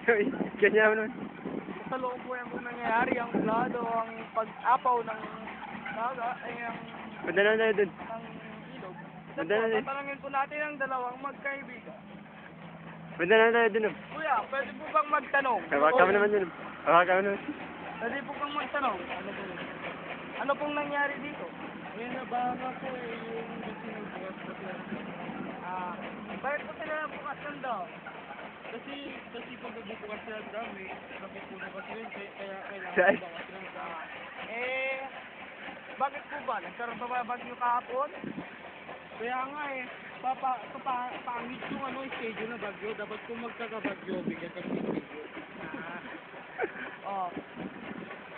Ganyan mo nun. Sa loob po yan kung nangyayari, ang blado, ang pag-apaw ng daga, ay ang Punta na tayo dun. ng ilog. Punta na tayo. Tatanungin po natin ang dalawang magkaibigan. Punta na tayo dun. Kuya, pwede po bang magtanong? Hawak ka mo naman dun. Hawak ka mo naman. Pwede po bang magtanong? Ano pong nangyari dito? May nabanga po yung gusto ng bukas kasi Bakit po sila bukas ng daw? kasi pag nagbubukas sila ang dami, napupuno kasi yun, kaya Saan? kailangan bukas ng dami. Bakit po ba? Nagkaroon pa ba bagyo kahapon? Kaya nga pangit yung schedule na bagyo, dapat kung magkakabagyo, bigyan kami ng schedule. Oh.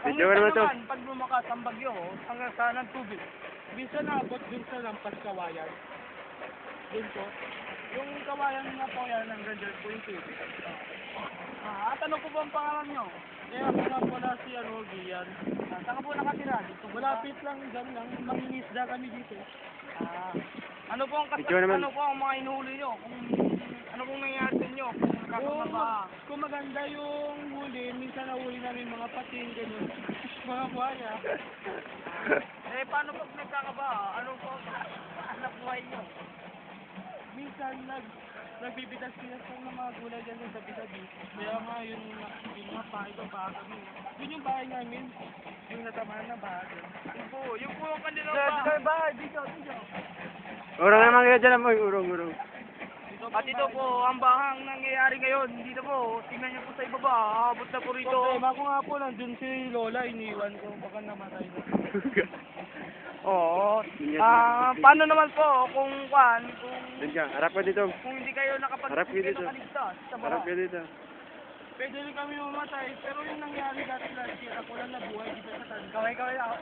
Ang Medyo naman to. naman, pag lumakas ang bagyo, hanggang saan ang tubig? Minsan naabot dun sa lampas kawayan. Dun po. Yung kawayan na po yan, hanggang dyan po yung tubig. At ano po ba ang pangalan nyo? Kaya ako nga pala si Gian. Saan ka po nakatira? Dito po ba? Malapit lang, dyan lang, mangingisda kami dito. Ano po ang Medyo naman. ano po ang mga inuhuli nyo? Ano pong nangyayari sa inyo? Kung nagkakaroon ba? Kung maganda yung huli, minsan nahuli namin mga pating, ganyan, mga buhaya. Paano pag nagkakaba? Ano po ang anak buhay nyo? Minsan nagbibitas sila sa mga gulay dyan sa tabi-tabi. Kaya nga yung mga bahay ko, bahay kami. Yun yung bahay namin, yung natamaan na bahay. Yung po ang kanilang Sa bahay. dito. Urong naman kayo dyan mo. Urong. At ito po, ang bahang nangyayari ngayon. Dito po, tingnan nyo po sa ibaba. Aabot na po rito. Problema ko nga po, nandun si Lola, iniwan ko, baka namatay na. Oo. Paano naman po kung Dun ka. Harap ka dito. kung hindi kayo Harap kayo dito. nakaligtas sa Harap baha? ka dito. Pwede rin kami mamatay, pero yung nangyari dati last year, ako lang nabuhay dito sa Tanzania. Kaway ako.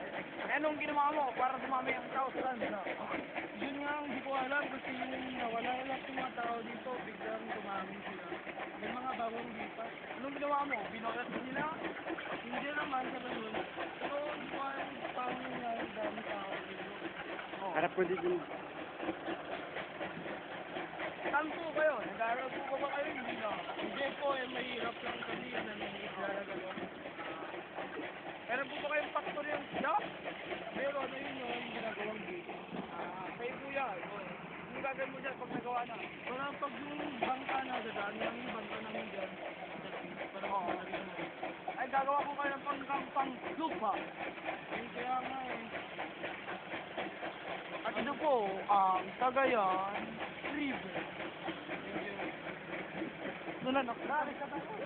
Anong ginawa mo para dumami ang tao sa Tanzania? Yun nga, hindi ko alam kasi yung nawala lang yung mga tao dito, biglang dumami sila. May mga bagong lipat. Anong ginawa mo? Binokat mo nila? Hindi naman sa ganun. Pero hindi ko alam paano nangyari dami tao dito. Harap ko dito. Saan po kayo? Nag-aaral po ba kayo? Hindi na. Hindi po, mahirap lang kami na nangyayari ako. Meron po ba kayong factory ang sila? Pero ano yun yung ginagawang gate. Kayo po yan. Anong gagawin mo dyan pag nagawa na? Parang pag yung bangka na, dadaan lang yung bangka namin dyan. Parang Ay, gagawa po kayo ng pang lupa. kaya nga At ito po, ang Cagayan River. Doon na,